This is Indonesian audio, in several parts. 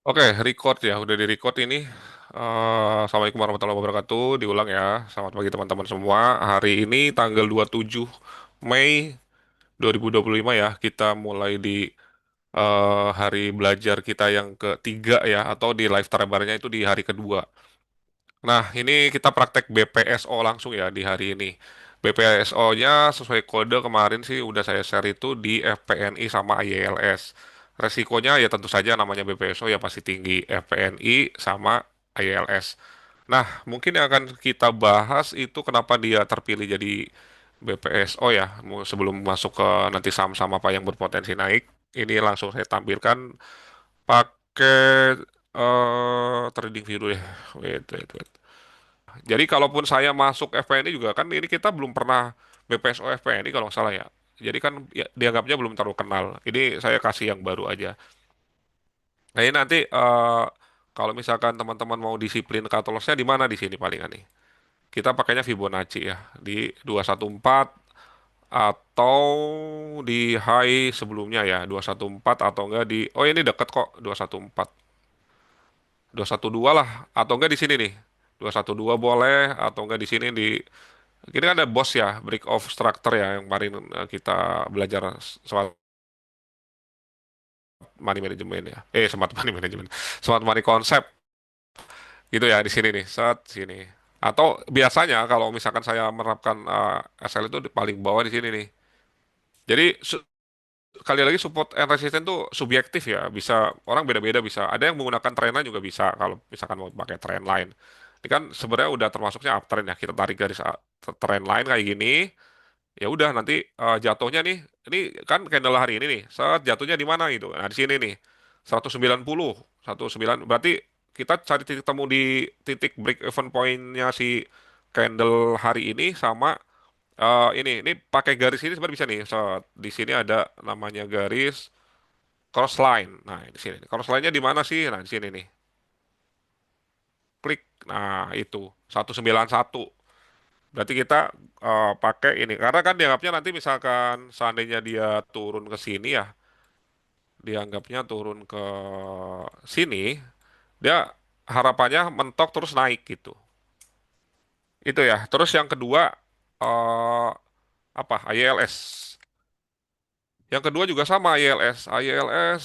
Oke, record ya, udah di record ini. Assalamualaikum warahmatullahi wabarakatuh. Diulang ya. Selamat pagi teman-teman semua. Hari ini tanggal 27 Mei 2025 ya. Kita mulai di hari belajar kita yang ketiga ya, atau di live terbarunya itu di hari kedua. Nah, ini kita praktek BPSO langsung ya di hari ini. BPSO-nya sesuai kode kemarin sih udah saya share itu di FPNI sama IELS. Resikonya ya tentu saja namanya BPSO ya pasti tinggi FPNI sama IELS. Nah, mungkin yang akan kita bahas itu kenapa dia terpilih jadi BPSO ya. Sebelum masuk ke nanti saham-saham apa yang berpotensi naik, ini langsung saya tampilkan pakai trading view dulu ya. Wait. Jadi kalaupun saya masuk FPNI juga kan ini kita belum pernah BPSO FPNI kalau nggak salah ya. Jadi kan ya, dianggapnya belum terlalu kenal. Ini saya kasih yang baru aja. Nah ini nanti kalau misalkan teman-teman mau disiplin cut loss-nya di mana di sini palingan nih. Kita pakainya Fibonacci ya di 214 atau di high sebelumnya ya 214 atau enggak di oh ini deket kok 214 212 lah atau enggak di sini nih 212 boleh atau enggak di sini di ini kan ada BOS ya, break of structure ya, yang kemarin kita belajar soal money management ya. Smart money management. Smart money concept gitu ya di sini nih, set sini. Atau biasanya kalau misalkan saya menerapkan SL itu di paling bawah di sini nih. Jadi sekali lagi support and resistance tuh subjektif ya, bisa orang beda-beda bisa. Ada yang menggunakan trend line juga bisa kalau misalkan mau pakai trend line. Ini kan sebenarnya udah termasuknya uptrend ya. Kita tarik garis trend line kayak gini. Ya udah nanti jatuhnya nih ini kan candle hari ini nih saat jatuhnya di mana gitu nah di sini nih 190 19 berarti kita cari titik temu di titik break even pointnya si candle hari ini sama ini pakai garis ini sebenarnya bisa nih di sini ada namanya garis cross line nah di sini cross line-nya di mana sih nah di sini nih klik nah itu 191. Berarti kita pakai ini karena kan dianggapnya nanti misalkan seandainya dia turun ke sini ya, dianggapnya turun ke sini, dia harapannya mentok terus naik gitu. Itu ya. Terus yang kedua apa? ILS. Yang kedua juga sama ILS. ILS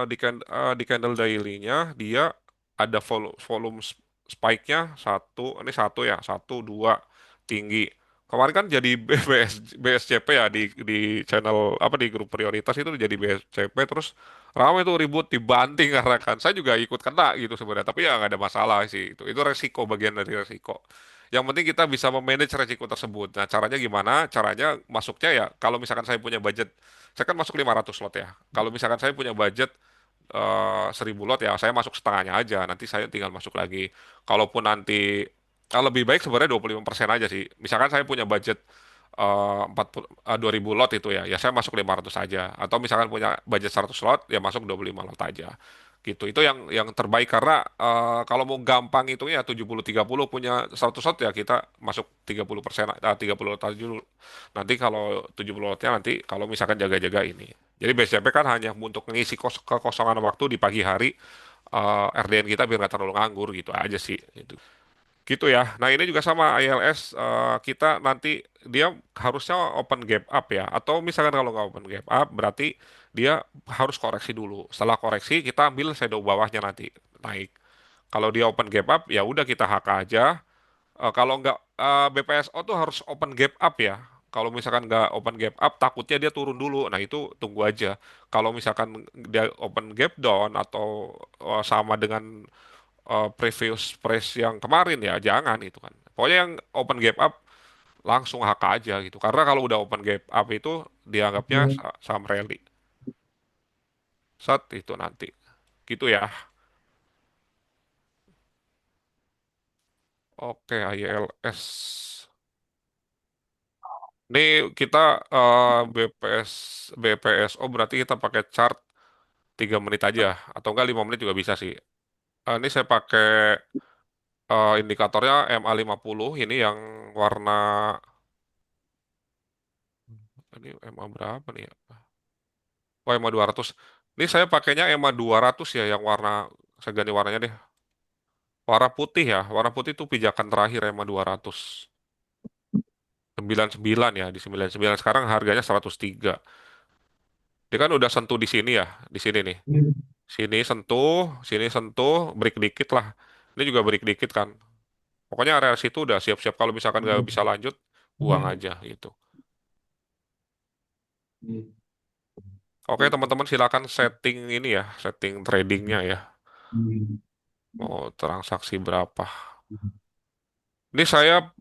di candle daily-nya dia ada volume spike-nya satu, ini satu ya, satu dua tinggi. Kemarin kan jadi BSCP ya di channel apa di grup prioritas itu jadi BSCP terus ramai tuh ribut dibanting karena kan saya juga ikut kena gitu sebenarnya tapi ya nggak ada masalah sih itu resiko bagian dari resiko. Yang penting kita bisa memanage resiko tersebut. Nah, caranya gimana? Caranya masuknya ya, kalau misalkan saya punya budget, saya kan masuk 500 lot ya. Kalau misalkan saya punya budget 1000 lot ya, saya masuk setengahnya aja. Nanti saya tinggal masuk lagi. Kalaupun nanti lebih baik sebenarnya 25% aja sih. Misalkan saya punya budget 2000 lot itu ya, ya saya masuk 500 aja. Atau misalkan punya budget 100 lot, ya masuk 25 lot aja gitu itu yang terbaik karena kalau mau gampang hitungnya 70-30 punya 100 lot ya kita masuk 30% 30 lot aja dulu nanti kalau 70 lotnya nanti kalau misalkan jaga-jaga ini jadi BCP kan hanya untuk mengisi kekosongan waktu di pagi hari RDN kita biar nggak terlalu nganggur gitu aja sih gitu ya. Nah ini juga sama ILS kita nanti dia harusnya open gap up ya. Atau misalkan kalau nggak open gap up berarti dia harus koreksi dulu. Setelah koreksi kita ambil shadow bawahnya nanti naik. Kalau dia open gap up ya udah kita HK aja. Kalau nggak BPSO tuh harus open gap up ya. Kalau misalkan nggak open gap up takutnya dia turun dulu. Nah itu tunggu aja. Kalau misalkan dia open gap down atau sama dengan previous price yang kemarin ya jangan itu kan. Pokoknya yang open gap up langsung HK aja gitu. Karena kalau udah open gap up itu dianggapnya saham rally. Saat itu nanti. Gitu ya. Oke, ILS. Ini kita BPS BPSO berarti kita pakai chart 3 menit aja atau enggak 5 menit juga bisa sih. Ini saya pakai indikatornya MA50 ini yang warna ini MA berapa nih ya? Oh, MA 200. Ini saya pakainya EMA 200 ya, yang warna, saya ganti warnanya deh. Warna putih ya, warna putih itu pijakan terakhir EMA 200. 99 ya, di 99 sekarang harganya 103. Dia kan udah sentuh di sini ya, di sini nih. Sini sentuh, break dikit lah. Ini juga break dikit kan. Pokoknya area situ udah siap-siap kalau misalkan nggak bisa lanjut, buang aja gitu. Oke teman-teman silakan setting ini ya, setting tradingnya ya. Mau transaksi berapa? Ini saya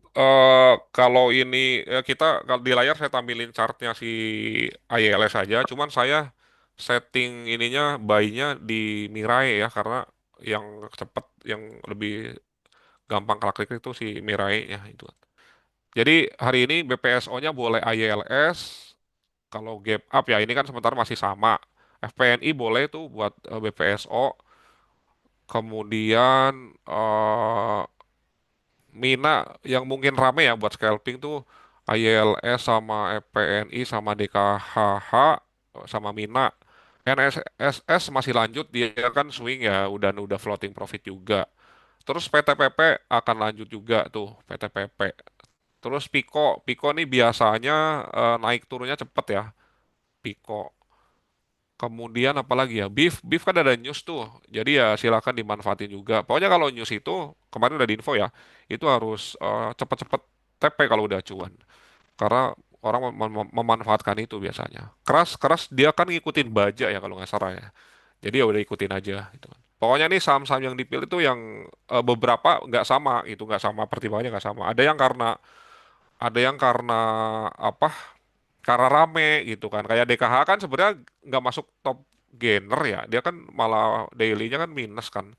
kalau ini kita kalau di layar saya tampilin chartnya si ILS saja. Cuman saya setting ininya buy-nya di Mirai ya karena yang cepat, yang lebih gampang klik itu si Mirai-nya itu. Jadi hari ini BPSO-nya boleh ILS. Kalau gap up ya ini kan sementara masih sama. FPNI boleh tuh buat BPSO. Kemudian Mina yang mungkin rame ya buat scalping tuh ILS sama FPNI sama DKHH sama Mina. NSS masih lanjut, dia kan swing ya, udah floating profit juga. Terus PTPP akan lanjut juga tuh PTPP. Terus Pico nih biasanya naik turunnya cepet ya, Pico. Kemudian apalagi ya, Beef kan ada news tuh, jadi ya silakan dimanfaatin juga. Pokoknya kalau news itu kemarin udah diinfo ya, itu harus cepet-cepet TP kalau udah cuan, karena orang memanfaatkan itu biasanya. Keras keras dia kan ngikutin baja ya kalau nggak salah ya, jadi ya udah ikutin aja gitu. Pokoknya nih saham-saham yang dipilih itu yang beberapa nggak sama, itu nggak sama, pertimbangannya nggak sama. Ada yang karena apa? Karena rame gitu kan. Kayak DKH kan sebenarnya nggak masuk top gainer ya. Dia kan malah daily-nya kan minus kan.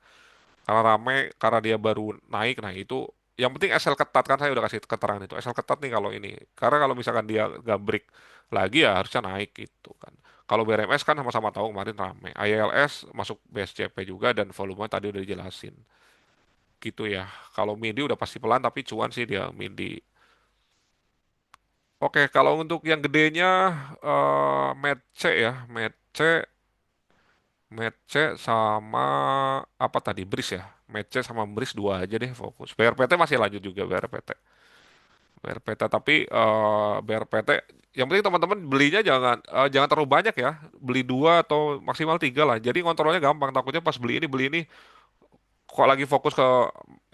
Karena rame, karena dia baru naik. Nah itu yang penting SL ketat kan, saya udah kasih keterangan itu. SL ketat nih kalau ini. Karena kalau misalkan dia nggak break lagi ya harusnya naik gitu kan. Kalau BRMS kan sama-sama tahu kemarin rame. ILS masuk BSCP juga dan volume tadi udah dijelasin. Gitu ya. Kalau MIDI udah pasti pelan tapi cuan sih dia MIDI. Oke, kalau untuk yang gedenya Medce ya, Medce sama apa tadi Bris ya, Medce sama Bris dua aja deh fokus. BRPT masih lanjut juga BRPT tapi BRPT yang penting teman-teman belinya jangan terlalu banyak ya, beli dua atau maksimal tiga lah. Jadi ngontrolnya gampang. Takutnya pas beli ini kok lagi fokus ke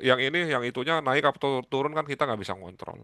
yang ini, yang itunya naik atau turun kan kita nggak bisa ngontrol.